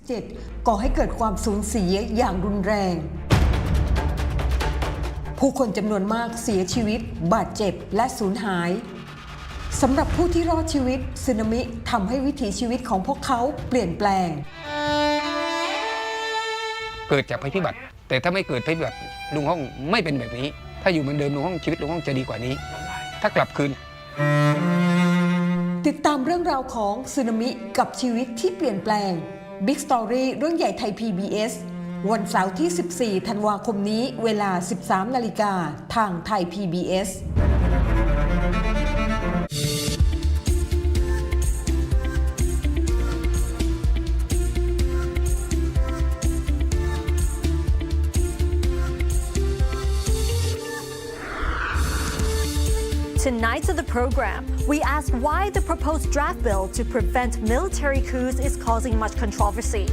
7ก่อให้เกิดความสูญเสียอย่างรุนแรงผู้คนจำนวนมากเสียชีวิตบาดเจ็บและสูญหายสำหรับผู้ที่รอดชีวิตสึนามิทำให้วิถีชีวิตของพวกเขาเปลี่ยนแปลงเกิดจากภัยพิบัติแต่ถ้าไม่เกิดภัยพิบัติลุงห้องไม่เป็นแบบนี้ถ้าอยู่เหมือนเดิมลุงห้องชีวิตลุงห้องจะดีกว่านี้ถ้ากลับคืนติดตามเรื่องราวของสึนามิกับชีวิตที่เปลี่ยนแปลง Big Story เรื่องใหญ่ไทย PBS วันเสาร์ที่ 14 ธันวาคมนี้เวลา 13 นาฬิกาทางไทย PBS Tonight on the program, we ask why the proposed draft bill to prevent military coups is causing much controversy.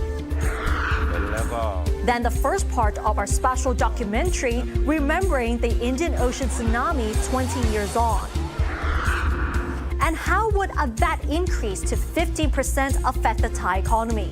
Then the first part of our special documentary, remembering the Indian Ocean tsunami 20 years on. And how would a VAT increase to 15% affect the Thai economy?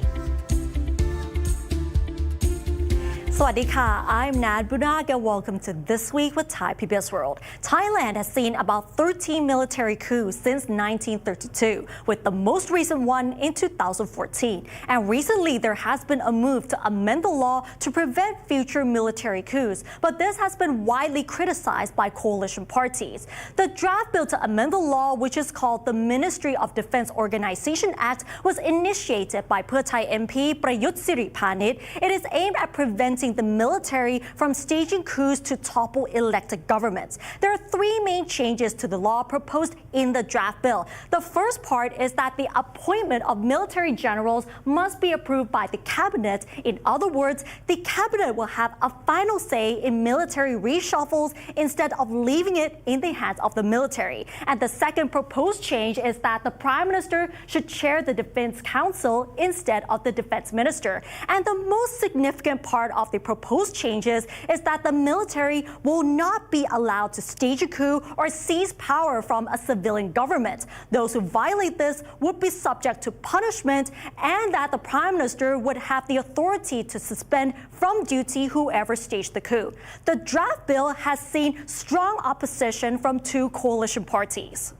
สวัสดีค่ะ I'm Nad Bunak and welcome to This Week with Thai PBS World. Thailand has seen about 13 military coups since 1932, with the most recent one in 2014. And recently there has been a move to amend the law to prevent future military coups, but this has been widely criticized by coalition parties. The draft bill to amend the law, which is called the Ministry of Defense Organization Act, was initiated by Pheu Thai MP Prayut Siriphanit. It is aimed at preventing the military from staging coups to topple elected governments. There are three main changes to the law proposed in the draft bill. The first part is that the appointment of military generals must be approved by the cabinet. In other words, the cabinet will have a final say in military reshuffles instead of leaving it in the hands of the military. And the second proposed change is that the prime minister should chair the defense council instead of the defense minister. And the most significant part of the proposed changes is that the military will not be allowed to stage a coup or seize power from a civilian government. Those who violate this would be subject to punishment, and that the prime minister would have the authority to suspend from duty whoever staged the coup. The draft bill has seen strong opposition from two coalition parties.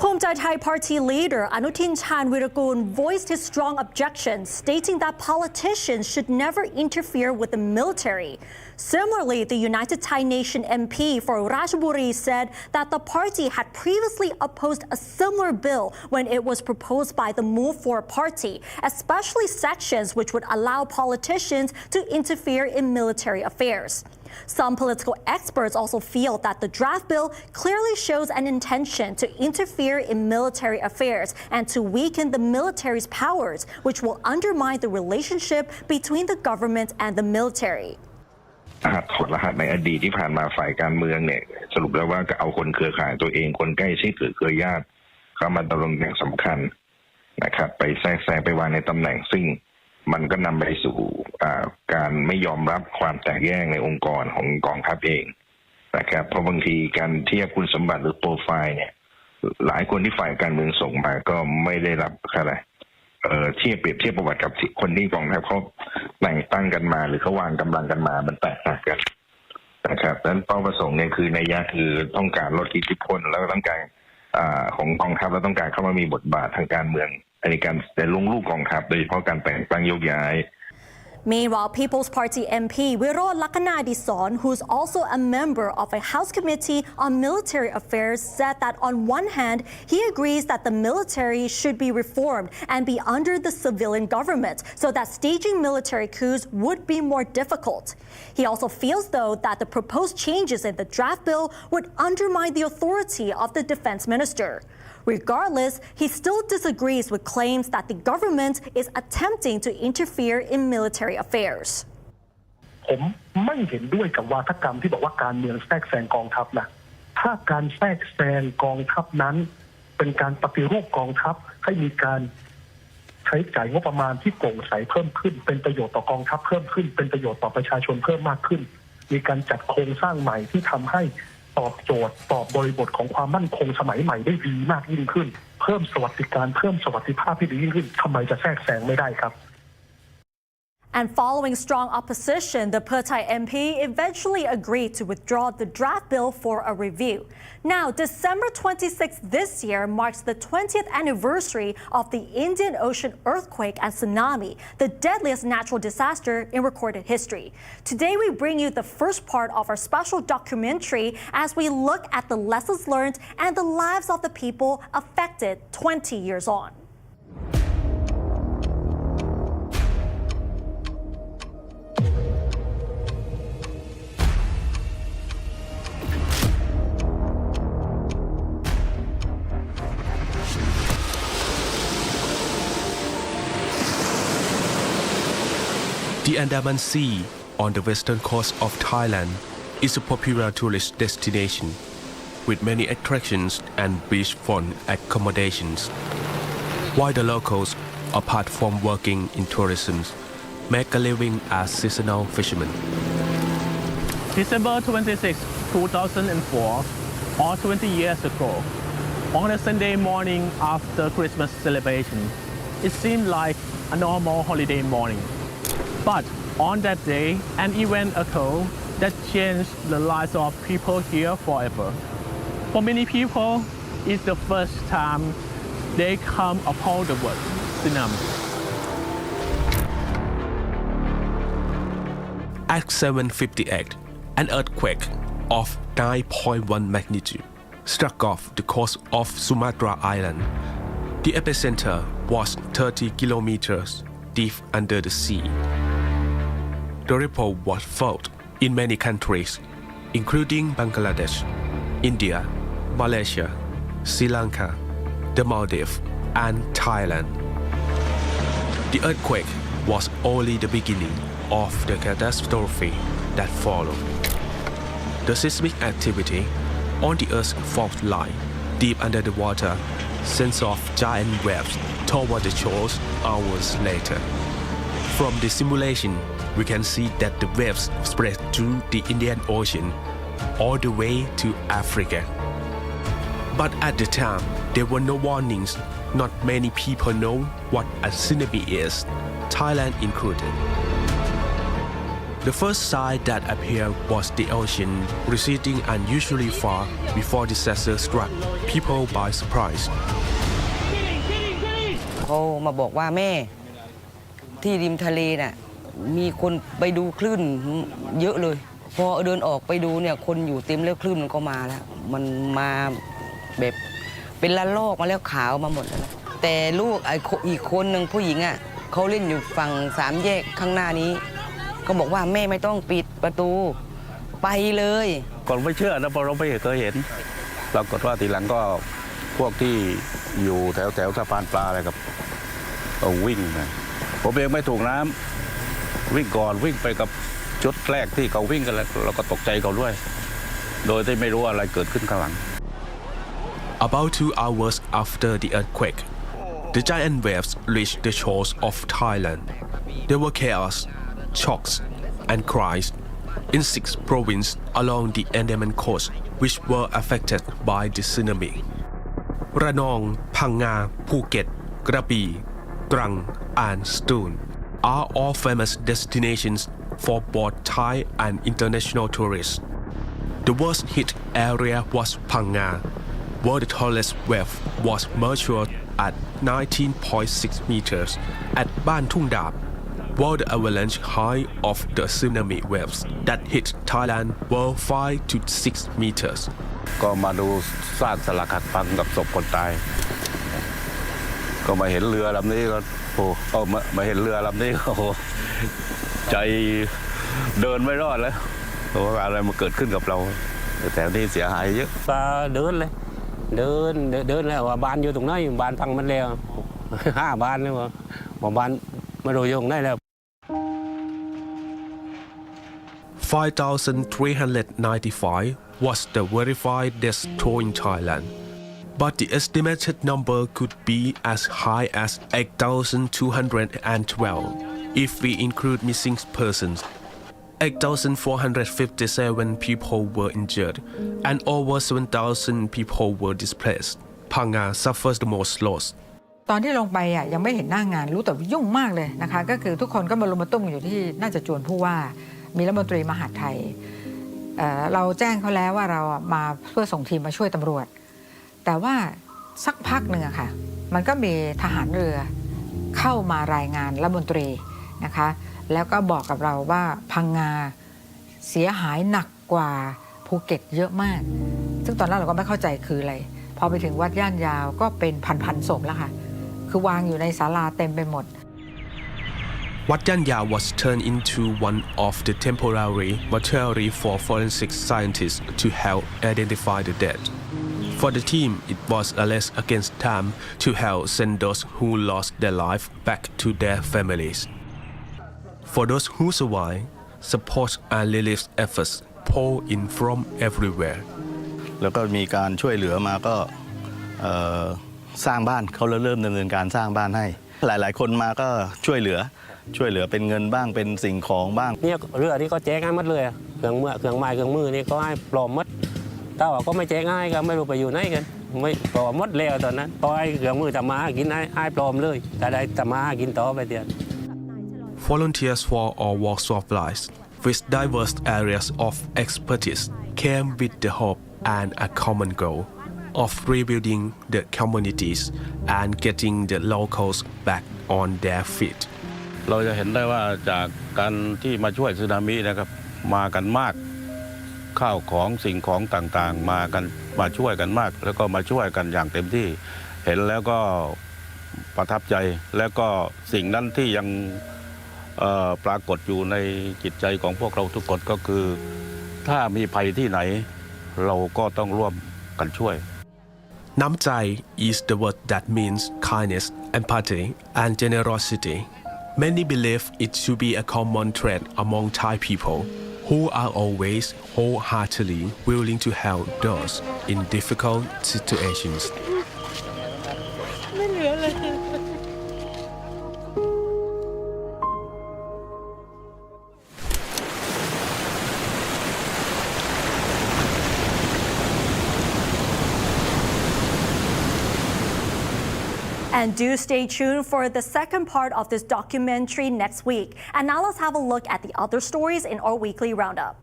ภูมิใจไทย Party leader Anutin Chanvirakul voiced his strong objections, stating that politicians should never interfere with the military. Similarly, the United Thai Nation MP for Ratchaburi said that the party had previously opposed a similar bill when it was proposed by the Move Forward party, especially sections which would allow politicians to interfere in military affairs. Some political experts also feel that the draft bill clearly shows an intention to interfere in military affairs and to weaken the military's powers, which will undermine the relationship between the government and the military. ถอดรหัสในอดีตที่ผ่านมาฝ่ายการเมืองเนี่ยสรุปแล้วว่าก็เอาคนเครือข่ายตัวเองคนใกล้ชิดหรือเครือญาติเข้ามาดำรงตำแหน่งสำคัญนะครับไปแทรกแซงไปวางในตำแหน่งซึ่งมันก็นำไปสู่การไม่ยอมรับความแตกแยกในองค์กรของกองทัพเองนะครับเพราะบางทีการเทียบคุณสมบัติหรือโปรไฟล์เนี่ยหลายคนที่ฝ่ายการเมืองส่งมาก็ไม่ได้รับอะไรเทียบเปรียบเทียบประวัติกับคนที่กองทัพเขาแต่งตั้งกันมาหรือเขาวางกำลังกันมามันแตกต่างกันนะครับดังนั้นเป้าประสงค์เนี่ยคือนัยยะคือต้องการลดอิทธิพลแล้วก็ต้องการของกองทัพแล้วต้องการเข้ามามีบทบาททางการเมืองในการแต่ลงลูกกองทัพโดยเฉพาะการแต่งตั้งโยกย้าย Meanwhile, People's Party MP Wirod Lakkanadison, who's also a member of a House Committee on Military Affairs, said that on one hand, he agrees that the military should be reformed and be under the civilian government so that staging military coups would be more difficult. He also feels, though, that the proposed changes in the draft bill would undermine the authority of the defense minister. Regardless, he still disagrees with claims that the government is attempting to interfere in military affairs. ผมไม่เห็นด้วยกับวาทกรรมที่บอกว่าการเมืองแทรกแซงกองทัพนะถ้าการแทรกแซงกองทัพนั้นเป็นการปฏิรูปกองทัพให้มีการใช้จ่ายงบประมาณที่โปร่งใสเพิ่มขึ้นเป็นประโยชน์ต่อกองทัพเพิ่มขึ้นเป็นประโยชน์ต่อประชาชนเพิ่มมากขึ้นมีการจัดโครงสร้างใหม่ที่ทำให้ตอบโจทย์ตอบบริบทของความมั่นคงสมัยใหม่ได้ดีมากยิ่งขึ้นเพิ่มสวัสดิการเพิ่มสวัสดิภาพที่ดียิ่งขึ้นทำไมจะแทรกแซงไม่ได้ครับ And following strong opposition, the Pheu Thai MP eventually agreed to withdraw the draft bill for a review. Now, December 26th this year marks the 20th anniversary of the Indian Ocean earthquake and tsunami, the deadliest natural disaster in recorded history. Today, we bring you the first part of our special documentary as we look at the lessons learned and the lives of the people affected 20 years on. The Andaman Sea on the western coast of Thailand is a popular tourist destination with many attractions and beachfront accommodations. While the locals, apart from working in tourism, make a living as seasonal fishermen. December 26, 2004, or 20 years ago, on a Sunday morning after Christmas celebration, it seemed like a normal holiday morning. But on that day, an event occurred that changed the lives of people here forever. For many people, it's the first time they come upon the word tsunami. At 7:58, an earthquake of 9.1 magnitude struck off the coast of Sumatra Island. The epicenter was 30 kilometers deep under the sea. The ripple was felt in many countries, including Bangladesh, India, Malaysia, Sri Lanka, the Maldives, and Thailand. The earthquake was only the beginning of the catastrophe that followed. The seismic activity on the Earth's fault line, deep under the water, sends off giant waves toward the shores hours later. From the simulation, we can see that the waves spread through the Indian Ocean all the way to Africa. But at the time, there were no warnings. Not many people know what a tsunami is, Thailand included. The first sign that appeared was the ocean receding unusually far before disaster struck people by surprise. เขามาบอกว่าแม่ที่ริมทะเลน่ะมีคนไปดูคลื่นเยอะเลยพอเดินออกไปดูเนี่ยคนอยู่เต็มแล้วคลื่นมันก็มาแล้วมันมาแบบเป็นละลอกมาแล้วขาวมาหมดแล้วแต่ลูกอีกคนหนึ่งผู้หญิงอ่ะเขาเล่นอยู่ฝั่งสามแยกข้างหน้านี้เขาบอกว่าแม่ไม่ต้องปิดประตูไปเลยก่อนไม่เชื่อนะเพราะเราไม่เคยเห็นปรากฏว่าทีหลังก็พวกที่อยู่แถวสะพานปลาอะไรกับวิ่งนะผมเองไม่ถูกน้ำวิ่งก่อนวิ่งไปกับชุดแรกที่เขาวิ่งกันแล้วเราก็ตกใจเขาด้วยโดยที่ไม่รู้อะไรเกิดขึ้นข้างหลัง About 2 hours after the earthquake, the giant waves reached the shores of Thailand. There were chaos, shocks, and cries in 6 provinces along the Andaman coast which were affected by the tsunami. Ranong, Phanga, Phuket, Krabi, Trang, and Ston are all famous destinations for both Thai and international tourists. The worst hit area was Phanga, where the tallest wave was measured at 19.6 meters at Ban Thung Dap, while the avalanche height of the tsunami waves that hit Thailand were 5 to 6 meters. ก็มาดูซากสลักหักพังกับศพคนตายก็มาเห็นเรือลำนี้ก็มาเห็นเรือลำนี้ก็ใจเดินไม่รอดแล้วเพราะว่าอะไรมาเกิดขึ้นกับเราแต่ที่เสียหายเยอะปลาเดินเลยเดินแล้วว่าบ้านอยู่ตรงไหนบ้านพังมันแล้ว5 บ้านแล้วว่าบ้านมาโดยตรงไหนแล้ว 5,395 was the verified death toll in Thailand, but the estimated number could be as high as 8,212 if we include missing persons. 8,457 people were injured and over 7,000 people were displaced. Phanga suffers the most loss. ตอนที่ลงไปยังไม่เห็นหน้างานรู้แต่ยุ่งมากเลยนะคะก็คือทุกคนก็มาลุมมาตุ้มอยู่ที่น่าจะจวนผู้ว่ามีรัฐมนตรีมหาดไทยเราแจ้งเขาแล้วว่าเรามาเพื่อส่งทีมมาช่วยตำรวจแต่ว่าสักพักหนึ่งค่ะมันก็มีทหารเรือเข้ามารายงานรัฐมนตรีนะคะแล้วก็บอกกับเราว่าพังงาเสียหายหนักกว่าภูเก็ตเยอะมากซึ่งตอนแรกเราก็ไม่เข้าใจคืออะไรพอไปถึงวัดย่านยาวก็เป็นพันศพแล้วค่ะคือวางอยู่ในศาลาเต็มไปหมด Wat Yanya was turned into one of the temporary mortuary for forensic scientists to help identify the dead. For the team, it was a race against time to help send those who lost their life back to their families. For those who survived, support and relief efforts pour in from everywhere. แล้วก็มีการช่วยเหลือมาก็สร้างบ้านเขาเริ่มดำเนินการสร้างบ้านให้หลายๆคนมาก็ช่วยเหลือเป็นเงินบ้างเป็นสิ่งของบ้างเนี่ยเรือที่ก็แจ้งให้หมดเลยเครื่องไม้เครื่องมือนี่ก็ให้ปลอมหมดถ้าว่าก็ไม่แจ้งให้ก็ไม่รู้ไปอยู่ไหนกันไม่ปลอมหมดแล้วตอนนั้นปล่อยเครื่องมือทำมาหากินให้ปลอมเลยแต่ได้ทำมาหากินต่อไปเดียว Volunteers for all walks of life with diverse areas of expertise came with the hope and a common goal of rebuilding the communities and getting the locals back on their feet. เราจะเห็นได้ว่าจากการที่มาช่วยสึนามินะครับมากันมากข้าวของสิ่งของต่างๆมาช่วยกันมากแล้วก็มาช่วยกันอย่างเต็มที่เห็นแล้วก็ประทับใจแล้วก็สิ่งนั้นที่ยังปรากฏอยู่ในจิตใจของพวกเราทุกคนก็คือถ้ามีภัยที่ไหนเราก็ต้องร่วมกันช่วย Namjai is the word that means kindness, empathy, and generosity. Many believe it to be a common trait among Thai people, who are always wholeheartedly willing to help those in difficult situations. And do stay tuned for the second part of this documentary next week. And now let's have a look at the other stories in our weekly roundup.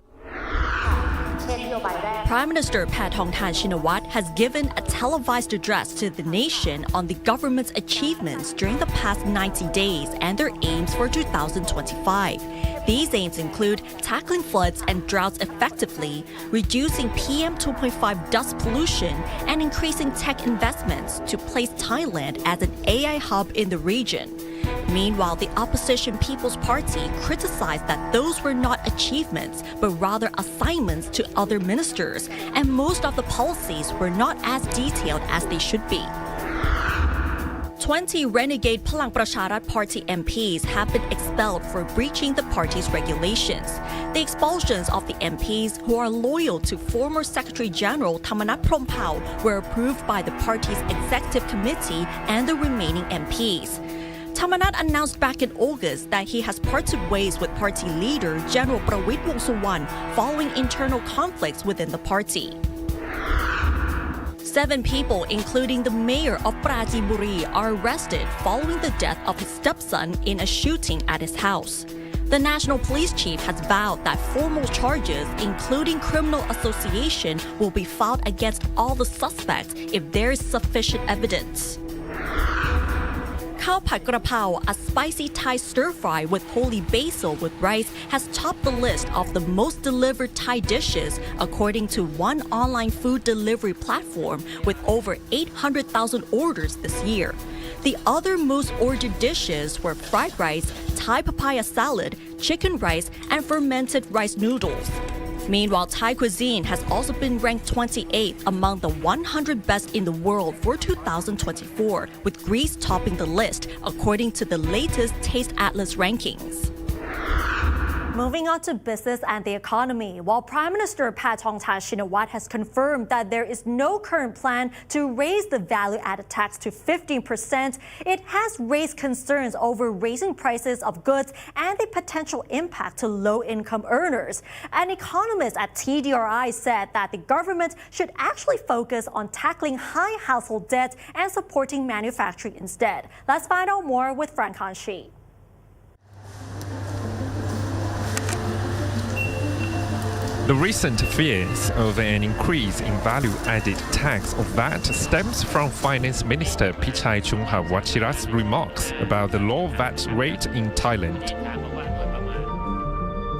Prime Minister Paetongtarn Shinawatra has given a televised address to the nation on the government's achievements during the past 90 days and their aims for 2025. These aims include tackling floods and droughts effectively, reducing PM 2.5 dust pollution, and increasing tech investments to place Thailand as an AI hub in the region. Meanwhile, the opposition People's Party criticized that those were not achievements, but rather assignments to other ministers, and most of the policies were not as detailed as they should be. 20 renegade Palang Pracharat Party MPs have been expelled for breaching the party's regulations. The expulsions of the MPs who are loyal to former Secretary General Thamarat Phrompao were approved by the party's executive committee and the remaining MPs. Thamarat announced back in August that he has parted ways with party leader General Prawit Wongsuwan following internal conflicts within the party. 7 people, including the mayor of Pratiburi, are arrested following the death of his stepson in a shooting at his house. The national police chief has vowed that formal charges, including criminal association, will be filed against all the suspects if there is sufficient evidence. Khao Phat Krapao, a spicy Thai stir-fry with holy basil with rice, has topped the list of the most delivered Thai dishes according to one online food delivery platform with over 800,000 orders this year. The other most ordered dishes were fried rice, Thai papaya salad, chicken rice, and fermented rice noodles. Meanwhile, Thai cuisine has also been ranked 28th among the 100 best in the world for 2024, with Greece topping the list according to the latest Taste Atlas rankings. Moving on to business and the economy, while Prime Minister Paetongtarn Shinawatra has confirmed that there is no current plan to raise the value-added tax to 15%, it has raised concerns over raising prices of goods and the potential impact to low-income earners. An economist at TDRI said that the government should actually focus on tackling high household debt and supporting manufacturing instead. Let's find out more with Frank Hanshi. The recent fears of an increase in value-added tax of VAT stems from Finance Minister Pichai Chunha-Wachira's remarks about the low VAT rate in Thailand.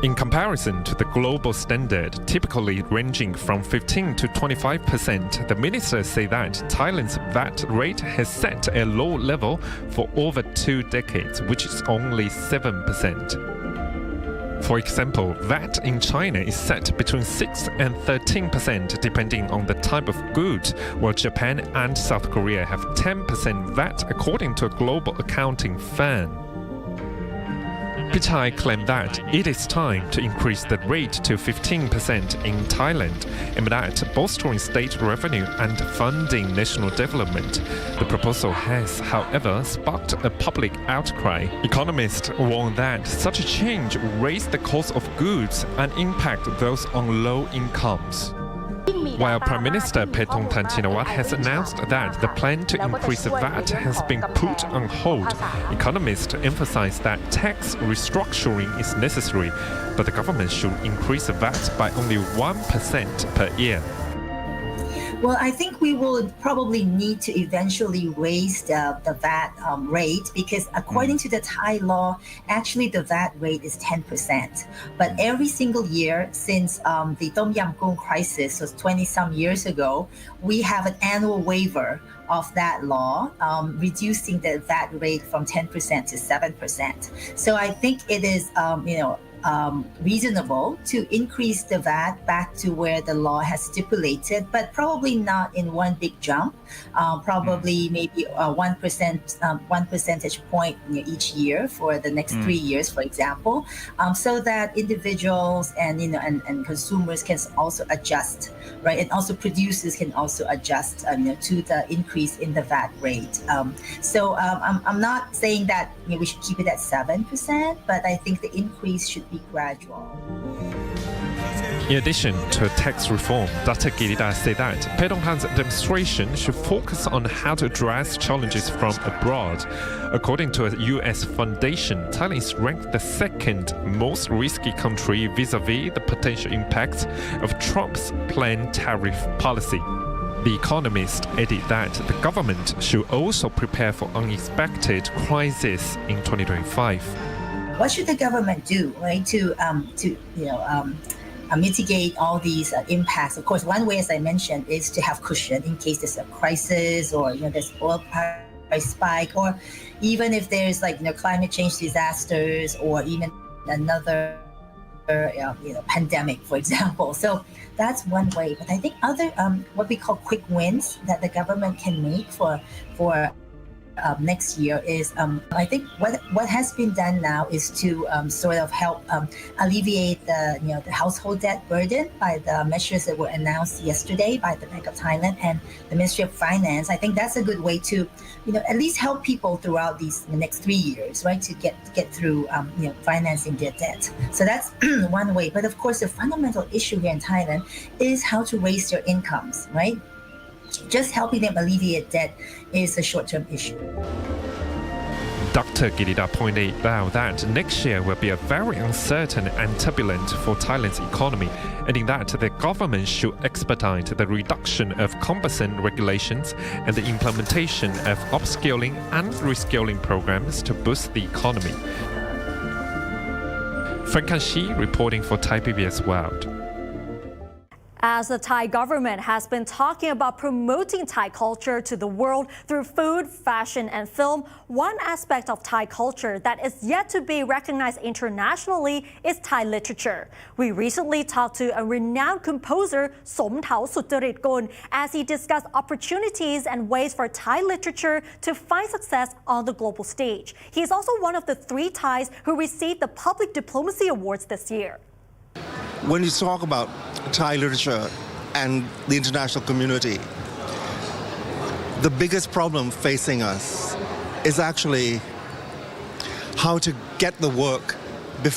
In comparison to the global standard, typically ranging from 15 to 25%, the minister said that Thailand's VAT rate has set a low level for over 2 decades, which is only 7%. For example, VAT in China is set between 6 and 13% depending on the type of good, while Japan and South Korea have 10% VAT according to a global accounting firm. Pichai claimed that it is time to increase the rate to 15% in Thailand, aimed at bolstering state revenue and funding national development. The proposal has, however, sparked a public outcry. Economists warn that such a change will raise the cost of goods and impact those on low incomes. While Prime Minister Paetongtarn Shinawatra has announced that the plan to increase the VAT has been put on hold, economists emphasize that tax restructuring is necessary, but the government should increase the VAT by only 1% per year. Well, I think we will probably need to eventually raise the VAT rate because according to the Thai law, actually the VAT rate is 10%. But every single year since the Tom Yam Goong crisis was 20-some years ago, we have an annual waiver of that law, reducing the VAT rate from 10% to 7%. So I think it is, reasonable to increase the VAT back to where the law has stipulated, but probably not in one big jump. Probably maybe 1%, 1 percentage point each year for the next 3 years, for example, so that individuals and and consumers can also adjust, right? And also producers can also adjust to the increase in the VAT rate. So I'm not saying that we should keep it at 7%, but I think the increase should be gradual. In addition to tax reform, Dr. Girida said that Paetongtarn's demonstration should focus on how to address challenges from abroad. According to a U.S. foundation, Thailand is ranked the second most risky country vis-a-vis the potential impacts of Trump's planned tariff policy. The Economist added that the government should also prepare for unexpected crises in 2025. What should the government do, right, to mitigate all these impacts? Of course, one way, as I mentioned, is to have cushion in case there's a crisis or there's oil price spike, or even if there's climate change disasters or even another pandemic, for example. So that's one way. But I think other what we call quick wins that the government can make for next year is I think what has been done now is to sort of help alleviate the household debt burden by the measures that were announced yesterday by the Bank of Thailand and the Ministry of Finance. I think that's a good way to at least help people throughout the next 3 years, right, to get through financing their debt. So that's one way. But of course, the fundamental issue here in Thailand is how to raise their incomes, right? Just helping them alleviate debt is a short-term issue. Dr. Girida pointed out that next year will be a very uncertain and turbulent for Thailand's economy, adding that the government should expedite the reduction of cumbersome regulations and the implementation of upskilling and reskilling programs to boost the economy. Frank Hanshi reporting for Thai PBS World. As the Thai government has been talking about promoting Thai culture to the world through food, fashion, and film, one aspect of Thai culture that is yet to be recognized internationally is Thai literature. We recently talked to a renowned composer, Som Thao Sucharitgul, as he discussed opportunities and ways for Thai literature to find success on the global stage. He is also one of the 3 Thais who received the Public Diplomacy Awards this year. When you talk about Thai literature and the international community, the biggest problem facing us is actually how to get the work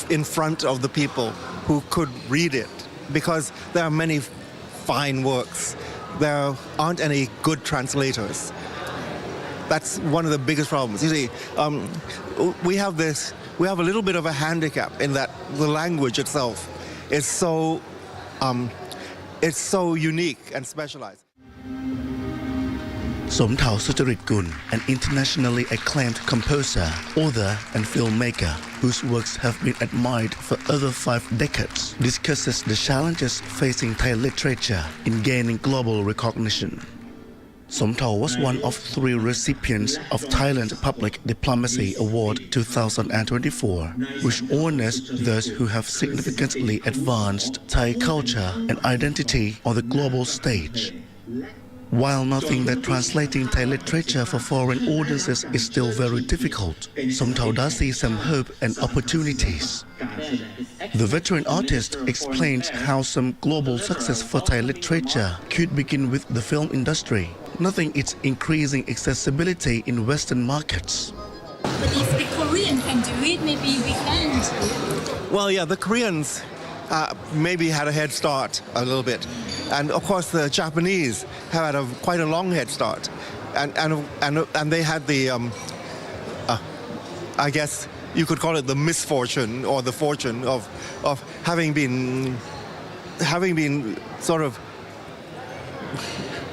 in front of the people who could read it, because there are many fine works. There aren't any good translators. That's one of the biggest problems. You see, we have a little bit of a handicap in that the language itself is so unique and specialized. Som Thao Sucharitgul, an internationally acclaimed composer, author, and filmmaker whose works have been admired for over 5 decades, discusses the challenges facing Thai literature in gaining global recognition. Som Thao was one of 3 recipients of Thailand's Public Diplomacy Award 2024, which honors those who have significantly advanced Thai culture and identity on the global stage. While noting that translating Thai literature for foreign audiences is still very difficult, Som Thao does see some hope and opportunities. The veteran artist explains how some global success for Thai literature could begin with the film industry, noting its increasing accessibility in Western markets. But if the Korean can do it, maybe we can. Well, yeah, the Koreans maybe had a head start a little bit. And of course, the Japanese have had quite a long head start. And they had the, I guess you could call it the misfortune or the fortune of having been sort of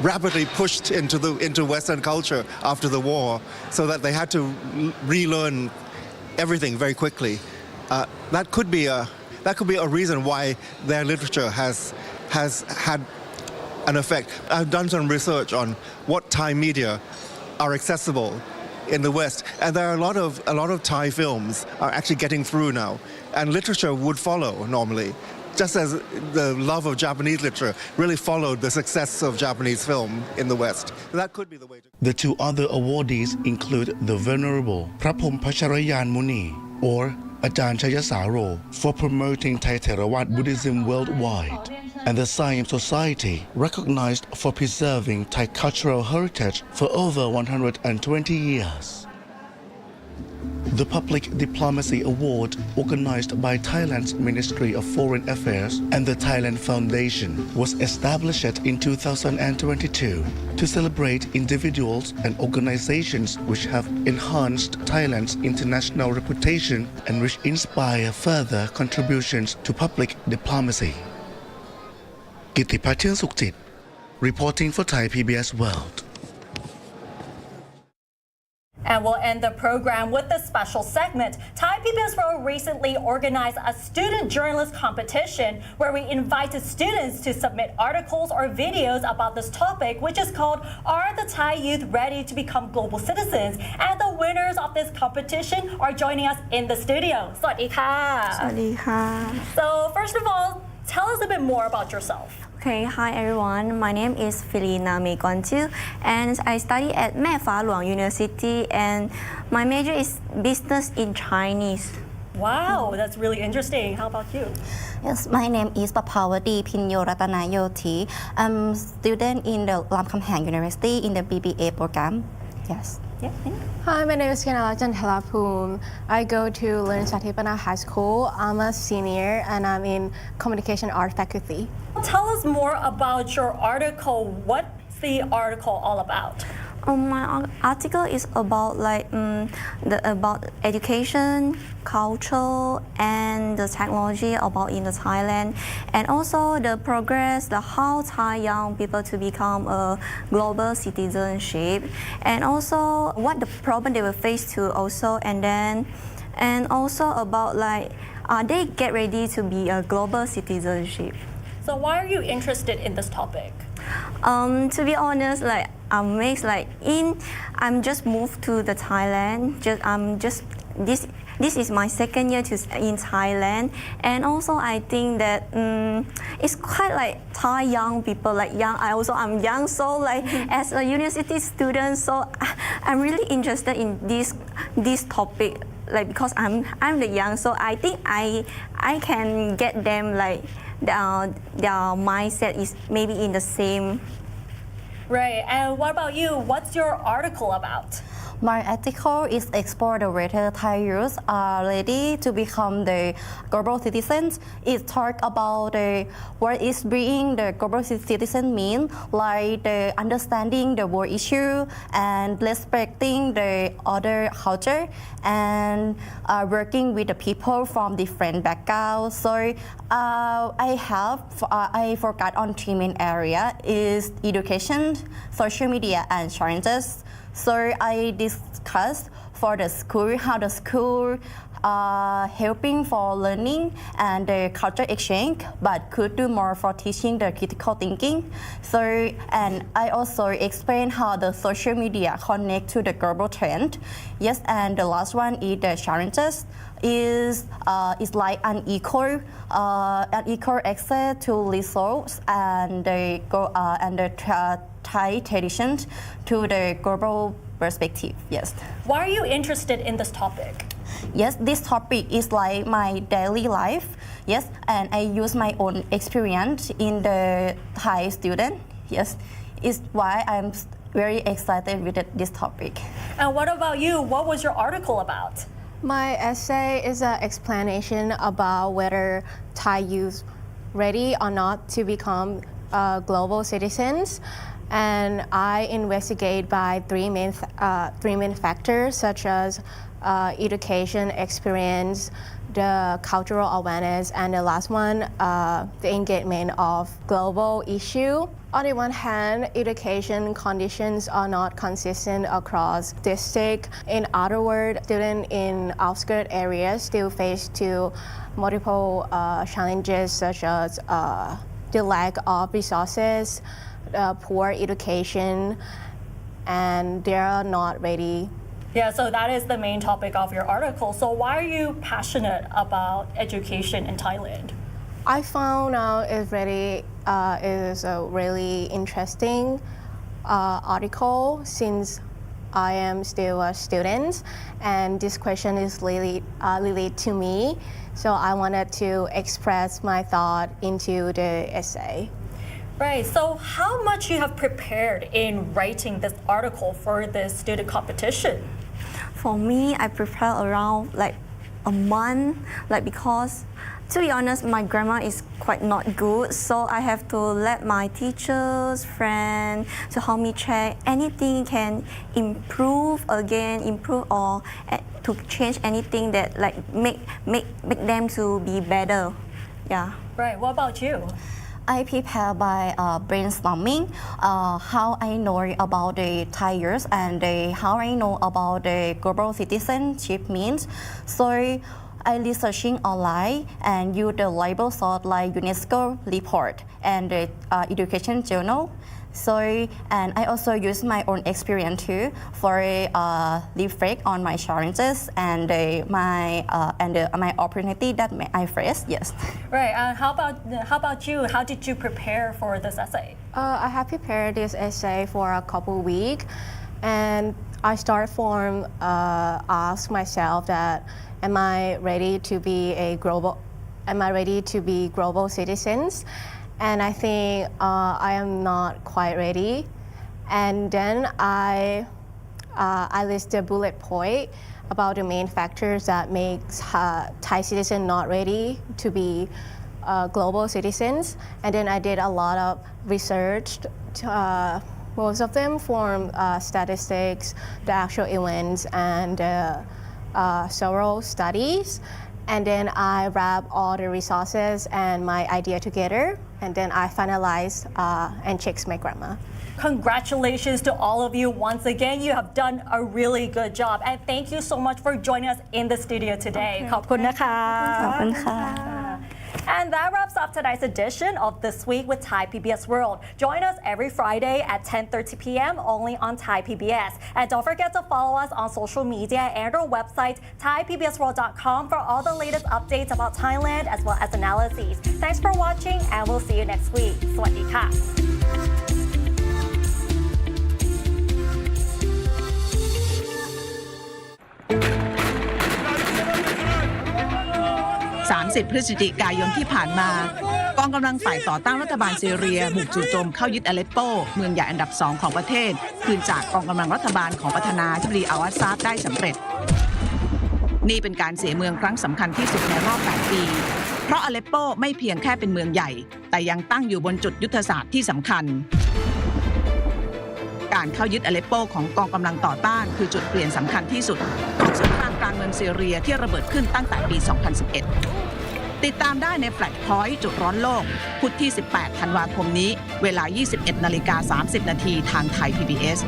rapidly pushed into Western culture after the war, so that they had to relearn everything very quickly. That could be a reason why their literature has had an effect. I've done some research on what Thai media are accessible in the West, and there are a lot of Thai films are actually getting through now, and literature would follow normally, just as the love of Japanese literature really followed the success of Japanese film in the West. That could be the way to... The 2 other awardees include the Venerable Prapom Pacharayan Muni, or Ajahn Chayasaro, for promoting Thai Theravada Buddhism worldwide, and the Siam Society, recognized for preserving Thai cultural heritage for over 120 years. The Public Diplomacy Award, organized by Thailand's Ministry of Foreign Affairs and the Thailand Foundation, was established in 2022 to celebrate individuals and organizations which have enhanced Thailand's international reputation and which inspire further contributions to public diplomacy. Kittipat Sukhjit, reporting for Thai PBS World. And we'll end the program with a special segment. Thai PBS World recently organized a student journalist competition where we invited students to submit articles or videos about this topic, which is called Are the Thai Youth Ready to Become Global Citizens? And the winners of this competition are joining us in the studio. สวัสดีค่ะ สวัสดีค่ะ So first of all, tell us a bit more about yourself. Okay, hi everyone. My name is Tsunami and I study at Mae Fa Luang University and my major is business in Chinese. Wow, that's really interesting. How about you? Yes, my name is Papawati Pinyo Ratanayoti. I'm a student in the Lam Kam Hang University in the BBA program. Yes. Yeah. Hi, my name is Kanala Jantalapum. I go to Learn Satipana High School. I'm a senior and I'm in Communication Art faculty. Tell us more about your article. What's the article all about? My article is about about education, culture, and the technology about in the Thailand, and also the progress, how Thai young people to become a global citizenship, and also what the problem they will face to also, and also about they get ready to be a global citizenship. So why are you interested in this topic? To be honest, I'm mixed. I'm just moved to the Thailand. This is my second year in Thailand, and also I think that it's quite like Thai young people, I'm young, so as a university student, so I'm really interested in this topic, because I'm the young, so I think I can get them their mindset is maybe in the same. Right, and what about you? What's your article about? My article is explore the whether Thai youth are ready to become the global citizens. It talk about what is being the global citizen mean, like the understanding the world issue and respecting the other culture and working with the people from different backgrounds. So I forgot on three main area is education, social media, and challenges. So I discussed for the school how the school helping for learning and the culture exchange, but could do more for teaching the critical thinking. So and I also explain how the social media connect to the global trend. Yes, and the last one is the challenges. Is like unequal access to resources and the Thai traditions to the global perspective. Yes. Why are you interested in this topic? Yes, this topic is like my daily life. Yes, and I use my own experience in the Thai student. Yes, is why I'm very excited with this topic. And what about you? What was your article about? My essay is an explanation about whether Thai youth ready or not to become global citizens. And I investigate by three main factors, such as education, experience, the cultural awareness, and the last one, the engagement of global issue. On the one hand, education conditions are not consistent across districts. In other words, students in outskirt areas still face multiple challenges, such as the lack of resources, poor education, and they are not ready. Yeah, so that is the main topic of your article. So why are you passionate about education in Thailand? I found out it is a really interesting article since I am still a student, and this question is really related to me. So I wanted to express my thought into the essay. Right, so how much you have prepared in writing this article for this student competition? For me, I prepare around a month, because to be honest, my grammar is quite not good, so I have to let my teachers, friends to help me check anything can improve or to change anything that make them to be better. Yeah. Right. What about you? I prepare by brainstorming how I know about the Thai youth and how I know about the global citizenship means. So I researching online and use the label source like UNESCO report and the education journal. So and I also use my own experience too for reflect on my challenges and my opportunity that I face. Yes. Right. How about you? How did you prepare for this essay? I have prepared this essay for a couple weeks, and I start from ask myself that am I ready to be global citizens? And I think I am not quite ready. And then I list a bullet point about the main factors that makes Thai citizens not ready to be global citizens. And then I did a lot of research, most of them from statistics, the actual events, and several studies. And then I wrap all the resources and my idea together, and then I finalize and check my grammar. Congratulations to all of you once again. You have done a really good job, and thank you so much for joining us in the studio today. ขอบคุณนะคะ ขอบคุณค่ะ And that wraps up tonight's edition of This Week with Thai PBS World. Join us every Friday at 10:30 p.m. only on Thai PBS. And don't forget to follow us on social media and our website, thaipbsworld.com, for all the latest updates about Thailand as well as analyses. Thanks for watching, and we'll see you next week. สวัสดีค่ะ 30 พฤศจิกายนที่ผ่านมากองกำลังฝ่ายต่อต้านรัฐบาลซีเรียบุกจู่โจมเข้ายึดอเลปโปเมืองใหญ่อันดับ2ของประเทศคืนจากกองกำลังรัฐบาลของประธานาธิบดีอัลอาซาดได้สำเร็จนี่เป็นการเสียเมืองครั้งสำคัญที่สุดในรอบ 8 ปีเพราะอเลปโปไม่เพียงแค่เป็นเมืองใหญ่แต่ยังตั้งอยู่บนจุดยุทธศาสตร์ที่สำคัญการเข้ายึดอเลปโปของกองกำลังต่อต้านคือจุดเปลี่ยนสำคัญที่สุดของสงครามกลางเมืองซีเรียที่ระเบิดขึ้นตั้งแต่ปี 2011 ติดตามได้ในแฟลชพอยต์จุดร้อนโลกพุธที่ 18 ธันวาคมนี้เวลา 21:30 นาทีทางไทย PBS